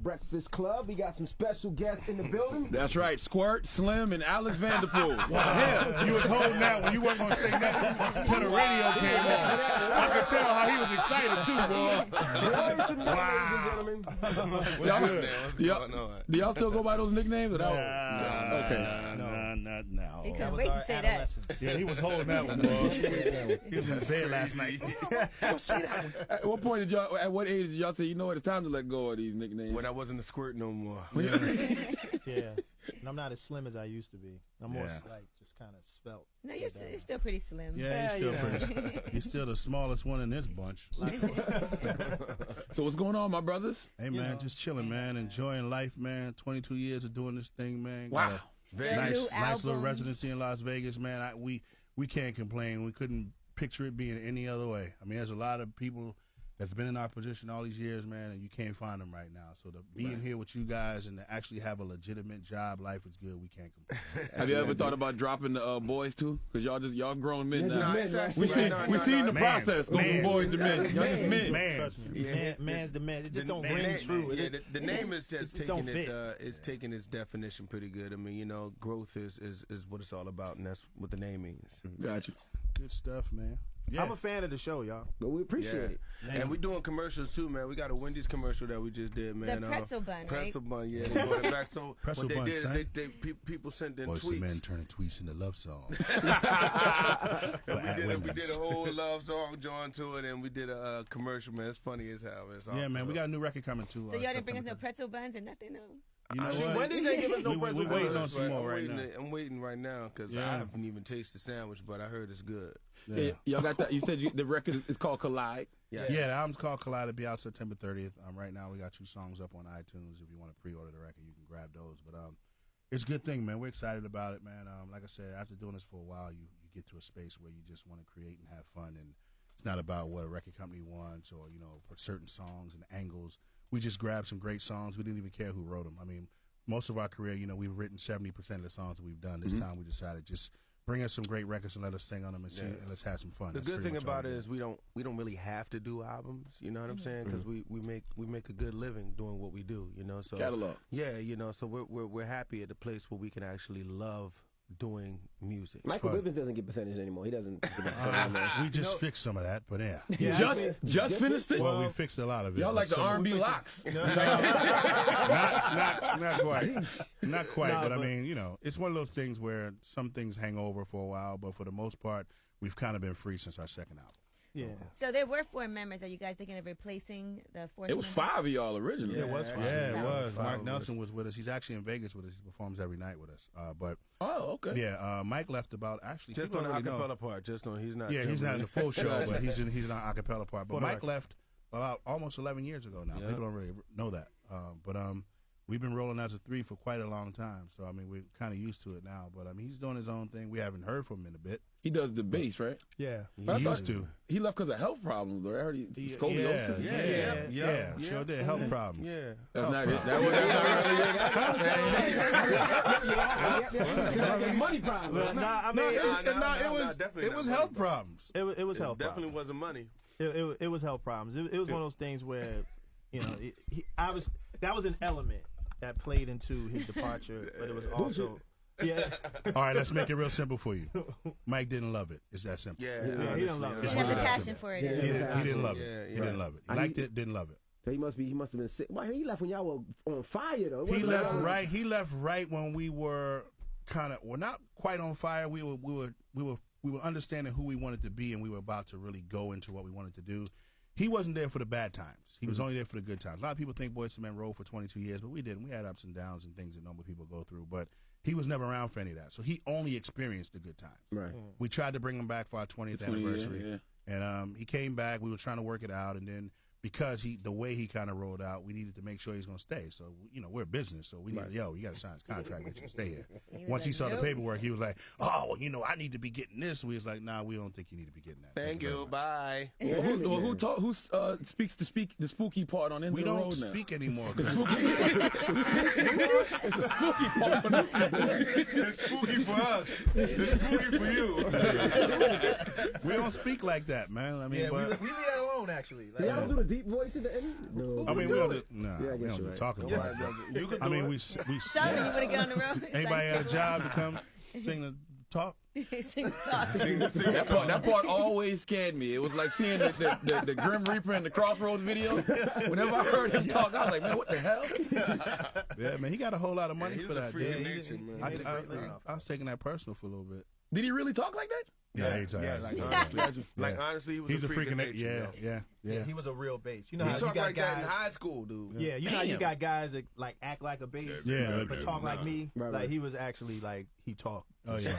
Breakfast Club. We got some special guests in the building. That's right, Squirt, Slim, and Alex Vanderpool. Wow. You was holding out when you weren't going to say nothing until the radio came on. I could tell how he was excited too, boy. Wow. What's good? What's going on? Do y'all still go by those nicknames? Okay. Not now. He couldn't wait to say that. Yeah, he was holding that one, boy. He was in the bed last night. Say that one. At what point did y'all? At what age did y'all say, you know what, it's time to let go of these nicknames? When I wasn't a squirt no more. Yeah. And I'm not as slim as I used to be. I'm more like just kind of svelte. No, you're still pretty slim. Yeah, he's still pretty. He's still the smallest one in this bunch. So what's going on, my brothers? Hey, man, just chilling, man. Enjoying life, man. 22 years of doing this thing, man. Wow. Nice little residency in Las Vegas, man. We can't complain. We couldn't picture it being any other way. I mean, there's a lot of people that's been in our position all these years, man, and you can't find them right now. So to be in here with you guys and to actually have a legitimate job, life is good. We can't complain. Have you ever thought about dropping the Boyz too? Because y'all grown men now. We seen the process go from boys to men. Man's the man. It just don't ring true. The name is just taking its definition pretty good. I mean, you know, growth is what it's all about, and that's what the name means. Gotcha. Good stuff, man. Yeah. I'm a fan of the show, y'all. But we appreciate it. And we're doing commercials too, man. We got a Wendy's commercial that we just did, man. The pretzel bun, Pretzel bun, yeah. They brought it back. So pretzel what they bun, did son. is people sent in Boys tweets. to men turning tweets into love songs. We did a whole love song joined to it, and we did a commercial, man. It's funny as hell. Yeah, man. We got a new record coming too. So y'all didn't bring us no pretzel buns and nothing, no? You know what? Wendy's ain't giving no pretzel We're waiting on some more right now. I'm waiting right now because I haven't even tasted the sandwich, but I heard it's good. Yeah. Y'all got that? You said the record is called Collide. Yeah, the album's called Collide. It'll be out September 30th. Right now we got 2 songs up on iTunes. If you want to pre-order the record, you can grab those. But it's a good thing, man. We're excited about it, man. Like I said, after doing this for a while, you get to a space where you just want to create and have fun, and it's not about what a record company wants or certain songs and angles. We just grabbed some great songs. We didn't even care who wrote them. I mean, most of our career, we've written 70% of the songs that we've done. This time we decided just bring us some great records and let us sing on them and let's have some fun. The good thing about it is we don't really have to do albums. You know what I'm saying? Because we make a good living doing what we do. So catalog. Yeah, so we're happy at the place where we can actually love doing music. Michael Bivins doesn't get percentage anymore. He doesn't. We just fixed some of that, but yeah. Just finished it. Well, we fixed a lot of it. Y'all like the R&B locks? Not quite. But I mean, it's one of those things where some things hang over for a while, but for the most part, we've kind of been free since our second album. Yeah. So there were 4 members. Are you guys thinking of replacing the 4th? It was 5 of y'all originally. Yeah, it was 5. Yeah, it was. Mark Nelson was with us. He's actually in Vegas with us. He performs every night with us. Okay. Yeah, Mike left about just on the acapella part. He's not. Yeah, he's not in the full show, but he's in acapella part. But Mike left about almost 11 years ago now. People don't really know that. But we've been rolling as a 3 for quite a long time. So I mean, we're kind of used to it now. But I mean, he's doing his own thing. We haven't heard from him in a bit. He does the bass, right? Yeah. He used to. He left because of health problems, though. I heard scoliosis. Yeah, sure did. Health problems. Yeah. That's not it. That was money problem. It was health problems. It was health problems. Definitely wasn't money. It was health problems. It was one of those things where, that was an element that played into his departure, but it was also. Yeah. All right, let's make it real simple for you. Mike didn't love it. It's that simple. Yeah, he didn't love it. He had the passion for it. He didn't love it. He didn't love it. He liked it, didn't love it. So he must have been sick. Why he left when y'all were on fire though? He left right when we were not quite on fire. We were understanding who we wanted to be, and we were about to really go into what we wanted to do. He wasn't there for the bad times. He was only there for the good times. A lot of people think Boyz II Men rolled for 22 years, but we didn't. We had ups and downs and things that normal people go through, but he was never around for any of that. So he only experienced the good times. Right. We tried to bring him back for our 20th anniversary, and he came back. We were trying to work it out, and then because the way he kind of rolled out, we needed to make sure he's going to stay. So, we're a business, so we needed, you got to sign his contract, get you to stay here. Once he saw the paperwork, he was like, oh, well, I need to be getting this. We was like, nah, we don't think you need to be getting that. Thank you, bye. Who speaks the spooky part on End of the Road now? We don't speak anymore. It's a spooky part. It's spooky for us. It's spooky for you. We don't speak like that, man. I mean, we leave that alone. tone actually. Like, Y'all don't do the deep voice in the end? No. I mean, we don't do, nah, Yeah, I we guess don't you're do right. talking about it. You could do I mean, it. we Shelby, you want to get on the road? anybody had a job to come sing the talk? Sing talk. That part always scared me. It was like seeing the Grim Reaper and the Crossroads video. Whenever I heard him talk, I was like, man, what the hell? Yeah, man, he got a whole lot of money He's for a that. freak of Dude. nature, man. I was taking that personal for a little bit. Did he really talk like that? Yeah, exactly. Honestly, he was He's a freak of nature. Yeah. Yeah, he was a real bass. You know He how you talked got like guys. that in high school, dude. Yeah, you know how you Damn. got guys that like act like a bass, Yeah, but talk like me. Right, Like right. he was actually like he talked. Oh yeah.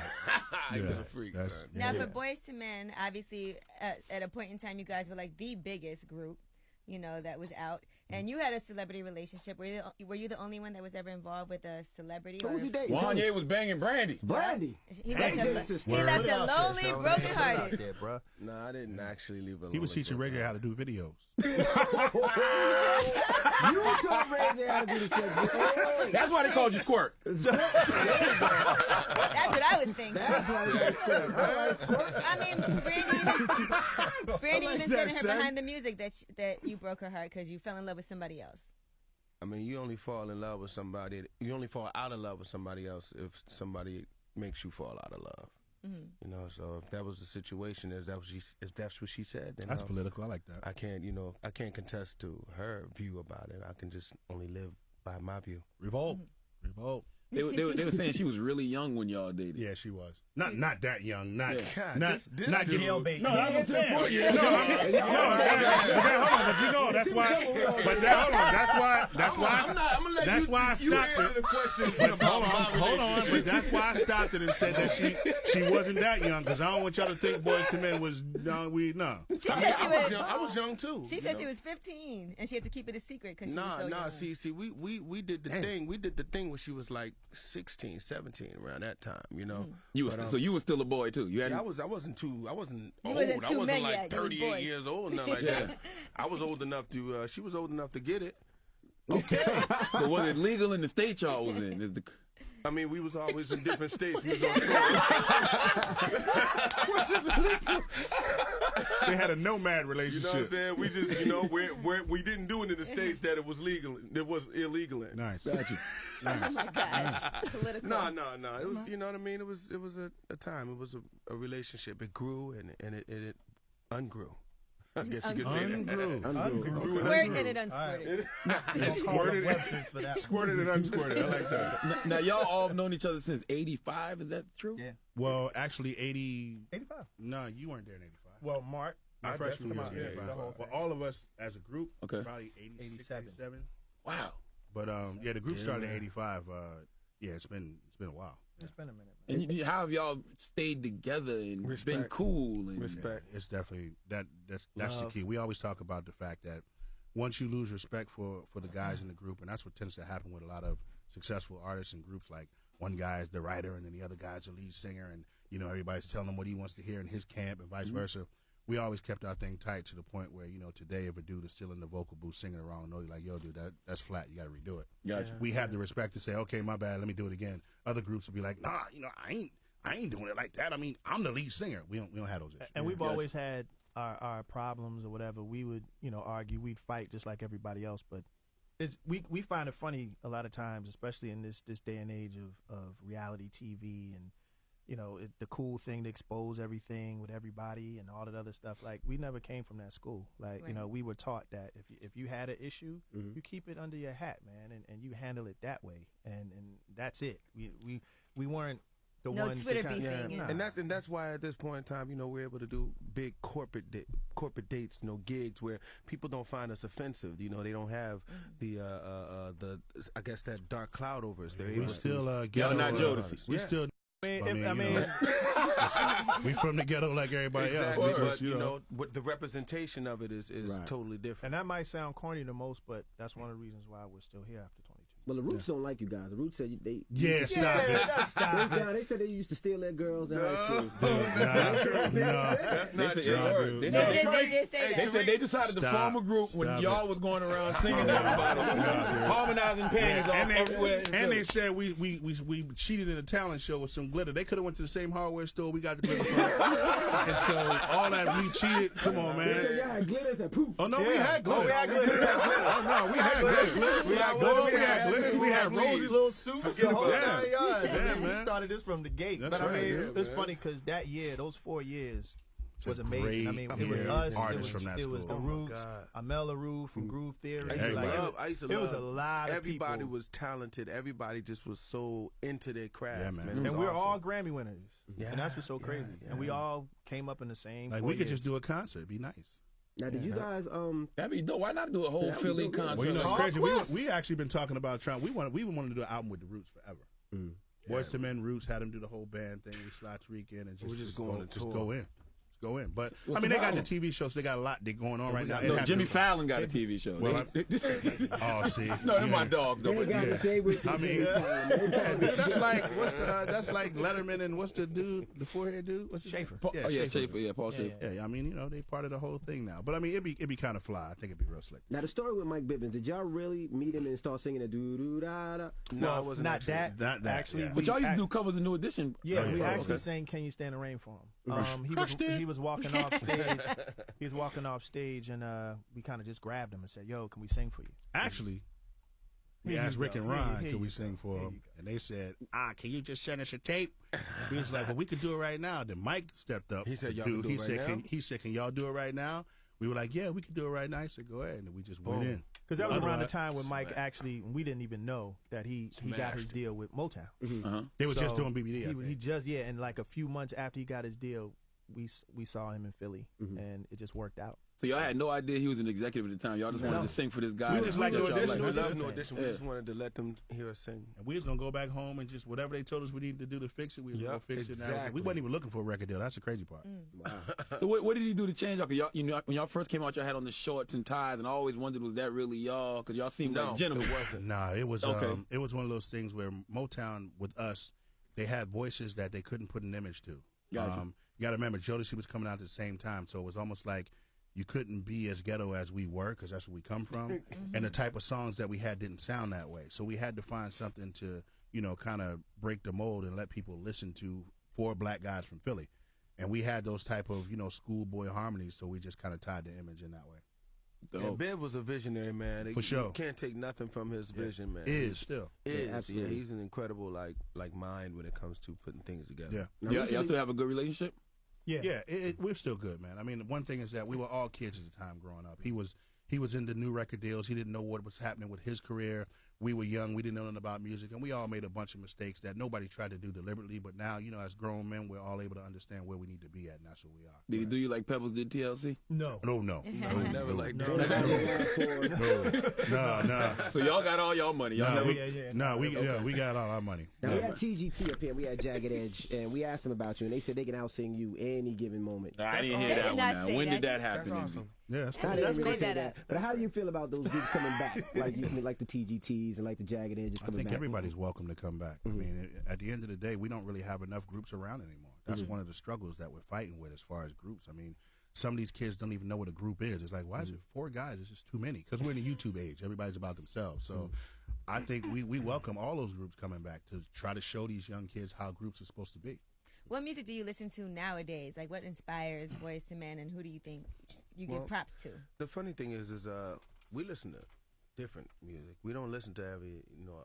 He was Yeah. a freak. That's, Now, yeah. for Boyz II Men, obviously, at a point in time, you guys were like the biggest group, you know, that was out. And you had a celebrity relationship. Were you the only one that was ever involved with a celebrity? Who was he or- dating? Wanye was banging Brandy. Brandy. He left AJ you sister. he left Put it you out there, lonely, Sean. broken Put it out hearted. there, bro. No, I didn't actually leave it. He was teaching Ray J how to do videos. You told Ray J how to do the segment. Hey, That's why they called you Squirt. That's what I was thinking. that's why he was scared. All right, Squirt. I mean, Brandy I like even that, said in her son. behind the music that you broke her heart because you fell in love with somebody else. I mean, you only fall in love with somebody. You only fall out of love with somebody else if somebody makes you fall out of love. Mm-hmm. You know, so if that was the situation, if that's what she said, then That's political. I like that. I can't contest to her view about it. I can just only live by my view. Revolt. Revolt. They were saying she was really young when y'all dated. Yeah, she was. Not that young. Not Yeah. not this not dude- Jailbait. No, that's what I'm saying. Yeah. No, hold on, but you know that's why. But that, hold on, that's why. I'm gonna let That's you, why I you stopped answer it. the question. But hold on. But that's why I stopped it and said that she wasn't that young because I don't want y'all to think Boyz II Men was no. She said she was. I was young too. She you said know? she was 15 and she had to keep it a secret because she was so young. See, we did the thing. We did the thing when she was like 16, 17, around that time. You know. You was so you was still a boy too. You had Yeah, I wasn't old. You wasn't I too wasn't many like yet. You was 38 boys. years old, nothing like that. I was old enough to. She was old enough to get it. okay. But was it legal in the state y'all was in? Is the I mean, we was always in different states. We was on tour. They had a nomad You know what I'm relationship. saying? We just, we didn't do it in the states that it was legal. It was illegal in. Nice. Got you. Oh my gosh. Political. No. It was, you know what I mean? It was a time. It was a relationship. It grew and it ungrew. I guess you could say that. Ungrew. Squirt and it unsquirted. It squirted, Webster's for that. squirted and unsquirted. I like that. now y'all all have known each other since '85. Is that true? Yeah. Well, actually, 85. No, you weren't there in 85. Well, Mark. My freshman year was definitely in was 85. there. The whole Well, thing. all of us as a group, Okay. probably 86, 87. 87. Wow. But yeah, the group started in 85. Yeah, it's been a while. It's been a minute, man. And how have y'all stayed together and been Respect. cool? And Respect. It's definitely that's the Love. key. We always talk about the fact that once you lose respect for the guys in the group, and that's what tends to happen with a lot of successful artists and groups. Like one guy is the writer, and then the other guy's the lead singer, and everybody's telling him what he wants to hear in his camp, and vice versa. We always kept our thing tight to the point where today if a dude is still in the vocal booth singing the wrong note, you're like, yo, dude, that's flat. You got to redo it. Gotcha. We have the respect to say, okay, my bad, let me do it again. Other groups will be like, nah, I ain't doing it like that. I mean, I'm the lead singer. We don't have those issues. And we've always had our problems or whatever. We would, argue. We'd fight just like everybody else. But we find it funny a lot of times, especially in this day and age of reality TV and, the cool thing to expose everything with everybody and all that other stuff. Like, we never came from that school. Like, Right. we were taught that if you had an issue, you keep it under your hat, man, and you handle it that way. And that's it. We weren't the No ones Twitter to kinda, beefing, nah. And that's why at this point in time, we're able to do big corporate dates, gigs where people don't find us offensive. They don't have the I guess that dark cloud over us. They're We able still to. ghetto. not Jodeci. We still. I mean, We from the ghetto like everybody Exactly, else. We just, but what the representation of it is Right. totally different. and that might sound corny to most, but that's one of the reasons why we're still here after 22. Well, the Roots don't like you guys. The Roots said they. Yeah, stop it. Stop it. They said they used to steal their girls in high school. That's They said, true. They They did say They that. said they decided to form a group when Stop y'all it. was going around singing to everybody, harmonizing panties all everywhere. And they said we cheated in a talent show with some glitter. They could have went to the same hardware store we got the glitter from. And so all that we cheated. Come on, They said man. y'all had glitter, said poof. Oh no, we had glitter. we had glitter. Oh no, we had glitter. We had glitter. We had roses. Little suits. Get whole yeah, nine yards. Yeah, We man. started this from the gate. That's but I right, mean, yeah, it's funny because that year, those 4 years was a amazing. I mean, great it was year. us. Artists It was, from that it was the school. Roots, Amel LaRue from Groove Theory. Everybody. I used to it was a love- lot of Everybody people. was talented. Everybody just was so into their craft. Yeah, man. It was And we're all awesome. Grammy winners. Yeah, And that's what's so yeah, crazy. yeah. And we all came up in the same Like 4 we could years. just do a concert. Be nice. Now, did you guys That'd be dope. Why not do a whole Yeah, that Philly would be dope. concert? Well, you know, it's Hard crazy. Quest. We actually been talking about trying. We wanted to do an album with the Roots forever. Boyz II Men, Roots had them do the whole band thing. We slide Tariq in and We're just going go, to just tour. go in. Just go in. But What's I mean, the they got the problem? TV shows. They got a lot they going on right now. No, It Jimmy happens- Fallon got a TV show. Well, Oh, see. no, they're Yeah. my dogs. Though, They but got yeah. to say with I mean, that's like Letterman and what's the dude, the forehead dude? What's his Schaefer. name? Paul, Schaefer. Yeah, Paul Yeah, Schaefer. Yeah, I mean, you know, they part of the whole thing now. But I mean, it'd be kind of fly. I think it'd be real slick. Now the story with Mike Bibbins, did y'all really meet him and start singing a doo doo da da? No, it wasn't not actually- that. Not that, Actually, yeah. But y'all used to act- do covers of New Edition. Yeah, Oh, we yeah. actually Okay. sang "Can You Stand the Rain" for him. Crushed it. He was walking off stage. He was walking off stage, and we kind of just grabbed him and said, "Yo, can we sing for you?" Actually, we Here you asked Rick go. and Here you- Ron, here could we you sing go. for Here him? you go. And they said, can you just send us a tape? We was like, well, we could do it right now. Then Mike stepped up. He said, y'all Dude, can do it right now? He said, can y'all do it right now? We were like, yeah, we can do it right now. He said, go ahead. And we just went in. Because that was around the Otherwise- time when Mike actually, we didn't even know that he got his deal with Motown. Uh-huh. They were just So doing BBD. I He think. just and like a few months after he got his deal, we saw him in Philly, and it just worked out. So y'all had no idea he was an executive at the time. Y'all just wanted to sing for this guy. We just like that the y'all audition. We That's love it. no audition. We Yeah. just wanted to let them hear us sing. And we was going to go back home and just whatever they told us we needed to do to fix it, we was going to fix it. And that was it. exactly. We wasn't even looking for a record deal. That's the crazy part. So what did he do to change y'all? 'Cause y'all, you know, when y'all first came out, y'all had on the shorts and ties, and I always wondered, was that really y'all? Because y'all seemed No, like gentlemen. it wasn't. Nah, it was Okay. it was one of those things where Motown with us, they had voices that they couldn't put an image to. Gotcha. You got to remember, Jodeci was coming out at the same time, so it was almost like you couldn't be as ghetto as we were because that's where we come from, and the type of songs that we had didn't sound that way. So we had to find something to, you know, kind of break the mold and let people listen to for black guys from Philly. And we had those type of, you know, schoolboy harmonies, so we just kind of tied the image in that way. Dope. And Bibb was a visionary, man. For sure. You can't take nothing from his vision, man. Is still. Yeah, absolutely. he's an incredible like mind when it comes to putting things together. Yeah. Y'all still have a good relationship? Yeah. Yeah, we're still good, man. I mean, one thing is that we were all kids at the time growing up. He was into new record deals. He didn't know what was happening with his career. We were young. We didn't know nothing about music, and we all made a bunch of mistakes that nobody tried to do deliberately. But now, you know, as grown men, we're all able to understand where we need to be at, and that's where we are. Did he do you like Pebbles did TLC? No. No, Never like No. that. no. So y'all got all y'all money. Y'all No, never. we got all our money. Now we had TGT up here. We had Jagged Edge, and we asked them about you, and they said they can outsing you any given moment. I didn't They hear did that one. not Now. say When did that. that happen? That's awesome. Yeah, that's I cool. didn't really Made say that that. up. But how do you feel about those groups coming back? Like the TGTs and like the Jagged Edges I coming think back? everybody's welcome to come back. I mean, at the end of the day, we don't really have enough groups around anymore. That's one of the struggles that we're fighting with as far as groups. I mean, some of these kids don't even know what a group is. It's like, why is it 4 guys? It's just too many. Because we're in the YouTube age. Everybody's about themselves. So I think we welcome all those groups coming back to try to show these young kids how groups are supposed to be. What music do you listen to nowadays? Like, what inspires Boyz II Men, and who do you think you give props to? The funny thing is we listen to different music. We don't listen to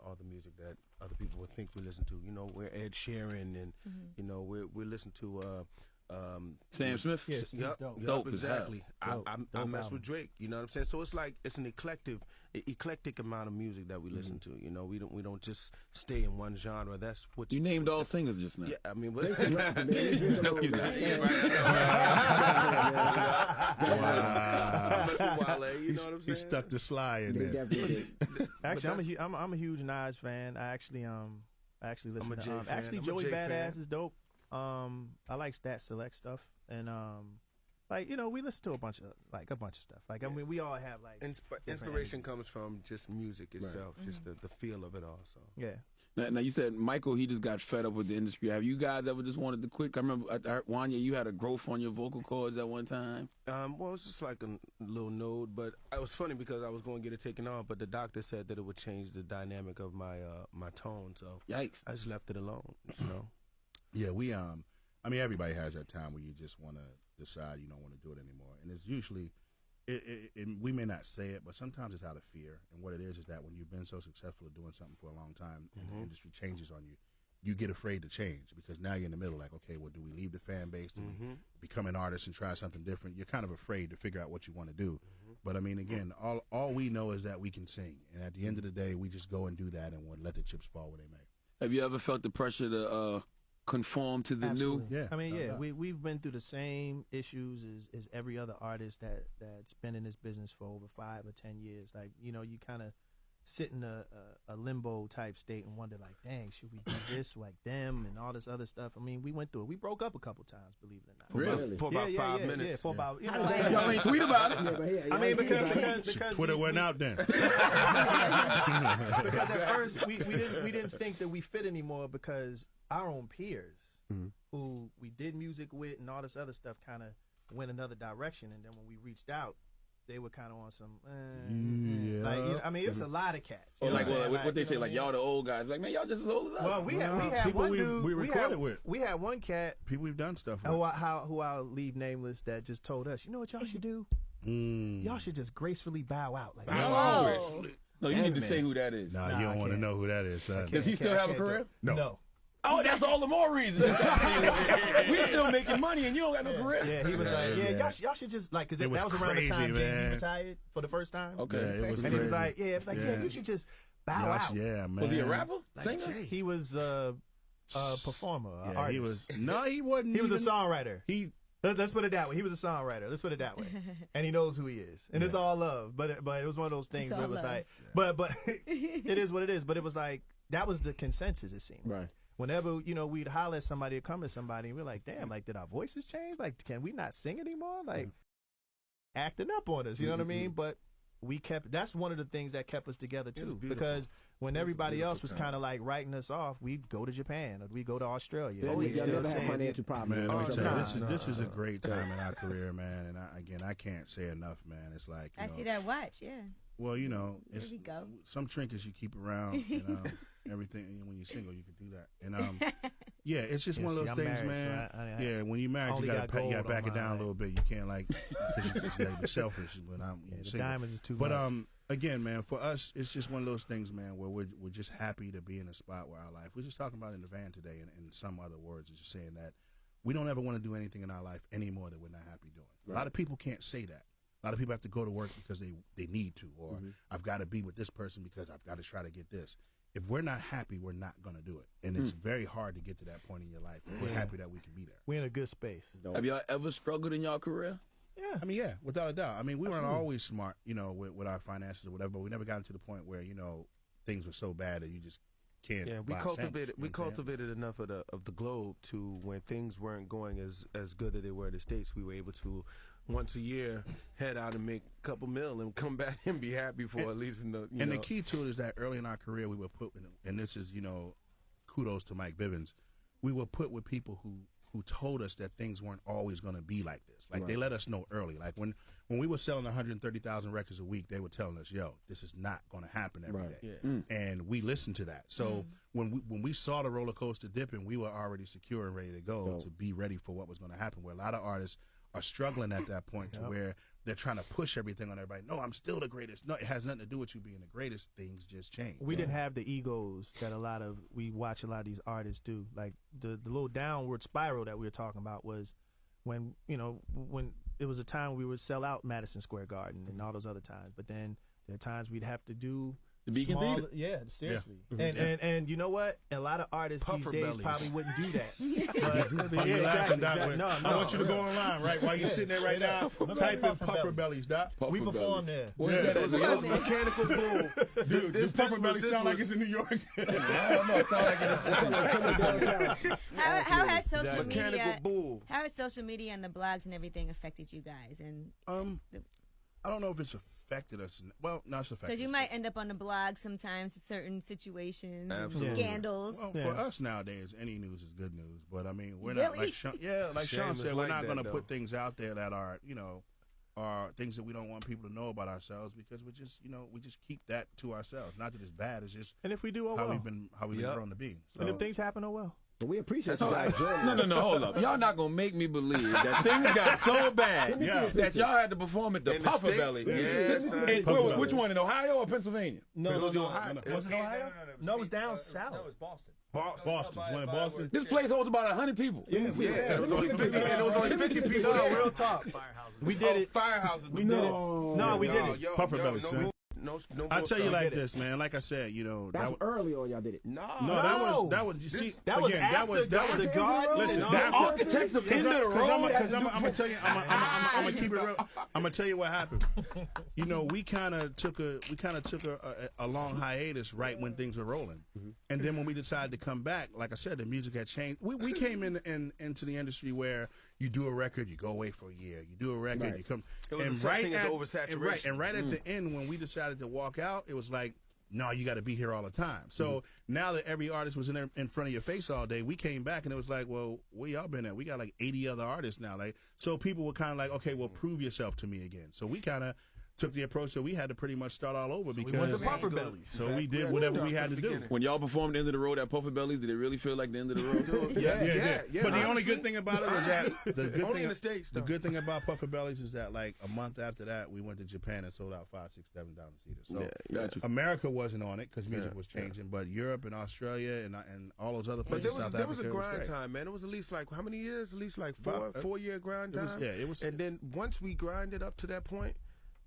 all the music that other people would think we listen to. You know, we're Ed Sheeran, and you know, we listen to Sam Smith? Yes. Yep, dope. yep, Dope as hell. exactly. Dope. I Dope mess album. with Drake. You know what I'm saying? So it's like it's an eclectic amount of music that we listen to. You know, we don't just stay in one genre. That's what You named all singers just now. Yeah, I mean, but He's rapping, man. He's drinking No, on he's that. not. Yeah, right. I mess with Wale, you know what I'm He saying? stuck the Sly in They there. definitely did. Actually, I'm a huge Nas fan. I actually listen a Jay to fan. actually I'm a Joey Jay Badass fan. is dope. I like Stat Select stuff, and Like, you know, we listen to a bunch of stuff. Like, I mean, we all have like Inspiration comes from just music itself, just the feel of it all. So yeah. Now you said Michael, he just got fed up with the industry. Have you guys ever just wanted to quit? I remember Wanya, you had a growth on your vocal cords at one time. Well, it's just like a little node, but it was funny because I was going to get it taken off, but the doctor said that it would change the dynamic of my my tone, so Yikes! I just left it alone. You know. Yeah, I mean, everybody has that time where you just want to decide you don't want to do it anymore, and it's usually, we may not say it, but sometimes it's out of fear. And what it is that when you've been so successful at doing something for a long time, and the industry changes on you, you get afraid to change because now you're in the middle. Like, okay, well, do we leave the fan base? Do we become an artist and try something different? You're kind of afraid to figure out what you want to do. But I mean, again, all we know is that we can sing, and at the end of the day, we just go and do that, and we'll let the chips fall where they may. Have you ever felt the pressure to conform to the Absolutely. new? Yeah, I mean, no yeah, doubt. we've been through the same issues as every other artist that's been in this business for over 5 or 10 years. Like, you know, you kind of sit in a limbo type state and wonder, like, dang, should we do this like them and all this other stuff? I mean, we went through it. We broke up a couple times, believe it or not. Really? For about 5 minutes. Yeah, for about, you know. Y'all ain't tweet about it. I mean, because Twitter went out then. because at first we didn't think that we fit anymore because our own peers who we did music with and all this other stuff kind of went another direction, and then when we reached out, they were kind of on some like, you know, I mean, it's a lot of cats. Or like, what what they say, like, y'all the old guys. Like, man, y'all just as old as us. Well, we had people one we dude recorded with. We had one cat People we've done stuff with. who I'll leave nameless that just told us, you know what y'all should do? Y'all should just gracefully bow out. Like, Whoa. No, you need to say who that is. Nah, Nah, you I don't want to can't. know who that is, son. Does he still have a career? No. Oh, that's all the more reason. We're still making money and you don't got no career. Yeah, he was like, Yeah. y'all should just, like, because It that was was around the time crazy, Jay-Z man. retired for the first time. Okay. Yeah, it was And he was crazy. like, yeah, you should just bow out. Yeah, man. Was he a rapper? Like, Singer? he was a performer, an Yeah, artist. he was. No, he wasn't. He was a even- songwriter. He. Let's put it that way. He was a songwriter. Let's put it that way. And he knows who he is. And it's all love. But it was one of those things It's where it all was love. like, but it is what it is. But it was like, that was the consensus, it seemed. Right. Whenever, you know, we'd holler at somebody or come to somebody, and we're like, damn, like, did our voices change? Like, can we not sing anymore? Like, acting up on us, you know what I mean? But that's one of the things that kept us together, too. beautiful. Because when It was a everybody else beautiful was time. kind of like writing us off, we'd go to Japan or we'd go to Australia. Yeah, And we'd y'all still never had sing. financial problems. Man, let me Oh, tell you, nah, this is a great time in our career, man. And I can't say enough, man. It's like, you I know, see that watch, yeah. Well, you know, There it's we go. some trinkets you keep around, and everything. And when you're single, you can do that. And yeah, it's just Yeah, one of see, those I'm things, married, man. so I Yeah, when you're married, only you gotta got you gotta gold back on it down a mine. little bit. You can't like because you gotta be selfish when I'm Yeah, the single. diamonds is too But much. again, man, for us, it's just one of those things, man, where we're just happy to be in a spot where our life. We're just talking about it in the van today, and in some other words, it's just saying that we don't ever want to do anything in our life anymore that we're not happy doing. A lot of people can't say that. A lot of people have to go to work because they need to, or I've got to be with this person because I've got to try to get this. If we're not happy, we're not going to do it. And it's very hard to get to that point in your life. We're happy that we can be there. We're in a good space. Have y'all ever struggled in y'all career? Yeah. I mean, yeah, without a doubt. I mean, we weren't always smart, you know, with our finances or whatever, but we never got to the point where, you know, things were so bad that you just can't Yeah, we buy a sandwich, cultivated you know we what I'm saying? cultivated enough of the globe to when things weren't going as good as they were in the States, we were able to once a year head out and make a couple mil and come back and be happy for at least in the you know. The key to it is that early in our career, we were put in, and this is, you know, kudos to Mike Bivens, we were put with people who told us that things weren't always going to be like this. Like, they let us know early. Like, when we were selling 130,000 records a week, they were telling us, yo, this is not going to happen every day. Yeah. And we listened to that. So when we saw the roller coaster dipping, we were already secure and ready to go to be ready for what was going to happen, where a lot of artists are struggling at that point to where they're trying to push everything on everybody. No, I'm still the greatest. No, it has nothing to do with you being the greatest. Things just change. We didn't have the egos that we watch a lot of these artists do. Like the little downward spiral that we were talking about was when, you know, when it was a time we would sell out Madison Square Garden and all those other times. But then there are times we'd have to do The Beacon Small, Theater. yeah, seriously. And you know what? A lot of artists Puffer these days bellies. probably wouldn't do that. While you laughing, Doc, exactly. No, I want you to go online, right? While you're sitting there right now, type in Puffer Bellies, Doc. We perform there. Where's that at? New York? Mechanical Bull. Dude, this Puffer Bellies sound like it's in New York. I don't know. It sounds like it's How has social Mechanical media? Bull. How has social media and the blogs and everything affected you guys? And I don't know if it's affected us. Well, not affected. because you us. might end up on the blog sometimes with certain situations, and Absolutely. scandals. Well, Yeah. for us nowadays, any news is good news. But I mean, we're not Really? like Sean. Yeah, like shame Sean it's said, we're like not that, going to though. put things out there that are, are things that we don't want people to know about ourselves because we just, we just keep that to ourselves. Not that it's bad. It's just And if we do, oh how well. we've been grown to be. So, And if things happen, oh well. But we appreciate you guys joining us. No, hold up. Y'all not gonna make me believe that things got so bad Yeah. that y'all had to perform at the In the Puffer States? Belly. Yes, And son. Puffer which Belly. one, in Ohio or Pennsylvania? No. Was it Ohio? Was it Ohio? No, it was down south. No, it was Boston. Boston. One in Boston. This place holds about 100 people. Yeah, it was only 50, and it was only 50 people. No, there. real talk. We did it. Firehouses. We did it. No, we did it. Puffer Belly, son. No, I'll tell you like get it. this, man. Like I said, That was early on, y'all did it. No, that was. You see, That was again, after that was. the guard. Listen, No. The after- architects of end of the road. I'm gonna tell you. I'm gonna keep it real. I'm gonna tell you what happened. We kind of took a long hiatus right when things were rolling, and then when we decided to come back, like I said, the music had changed. We came into the industry where you do a record, you go away for a year. You do a record, Right. you come. It was and a such right thing as at oversaturation. and right at the end when we decided to walk out, it was like, no, you got to be here all the time. So now that every artist was in front of your face all day, we came back and it was like, well, where y'all been at? We got like 80 other artists now. Like, so people were kind of like, okay, well, prove yourself to me again. So we kind of took the approach that we had to pretty much start all over We because went to Puffer Bellies. so we did whatever we had to do. When y'all performed the end of the road at Puffer Bellies, did it really feel like the end of the road? Yeah. But the only honestly, good thing about it was that Only in the States, the though. good thing about Puffer Bellies is that like a month after that, we went to Japan and sold out 5, 6, 7,000 seaters. So Got you. America wasn't on it because music was changing, but Europe and Australia and all those other But places, there was a South Africa, it was grind great. time, man. It was at least like how many years? At least like About- 4-year grind it was- time. yeah, it was- And then once we grinded up to that point,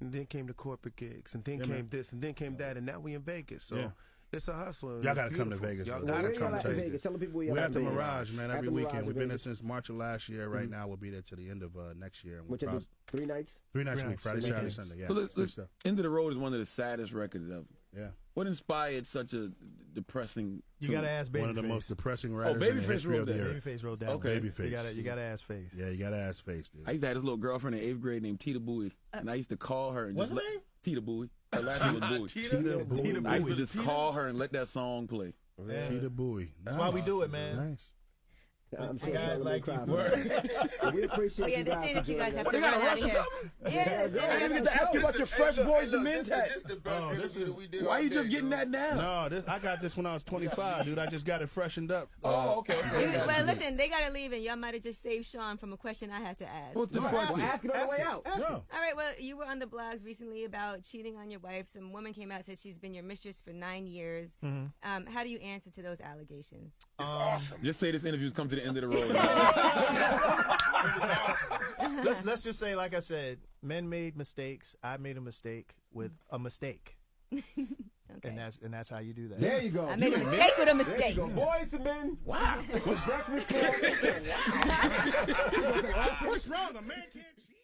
and then came the corporate gigs, and then Yeah, came man. this, and then came that, and now we in Vegas. So Yeah. it's a hustle. and Y'all it's got to come to beautiful. Vegas. Y'all though. gotta Where Gotta y'all come at to in Vegas. Vegas? Tell the people where y'all We're at at the in Vegas. Mirage, man, At every the weekend. Mirage We've in been there Vegas. since March of last year. Right now, we'll be there to the end of next year. And Which we'll is 3 nights? 3 nights a week, nights, Friday, 3 Saturday, nights. Sunday. Yeah, So good let's, stuff. End of the Road is one of the saddest records ever. Yeah. What inspired such a depressing You tune? gotta ask Babyface. One of the most depressing writers in the Babyface history wrote of the that. earth. Babyface wrote down. Okay. Babyface. You gotta ask Face. Yeah, you got to ask Face, dude. I used to have this little girlfriend in 8th grade named Tita Bowie, and I used to call her and What's just her name? Tita Bowie. Her last name was Bowie. Tita Bowie. I used to just call her and let that song play. Yeah. Tita Bowie. That's why we do it, man. Nice. I'm sure Guys Charlotte like will cry you. for that. We appreciate Oh yeah, you they're guys saying for that you guys joining have us. to They got run a out rush of or here. something? Yeah, I didn't get to ask you about your fresh voice to men tag. This the best Oh, this interview is- we did Why all you just day, getting dude. that now? No, I got this when I was 25, dude. I just got it freshened up. Oh, okay. Well, listen, they gotta leave, and y'all might have just saved Sean from a question I had to ask. What's this No, question? Well, ask it on the way out. No. All right, well, you were on the blogs recently about cheating on your wife. Some woman came out and said she's been your mistress for 9 years. How do you answer to those allegations? It's awesome. Just say this interview's come to the end of the road. Let's just say, like I said, men made mistakes. I made a mistake with a mistake, Okay. and that's how you do that. There you go. I made a mistake with a There you mistake. go. Boys to men. Wow. Breakfast Club. What's wrong? A man can't cheat.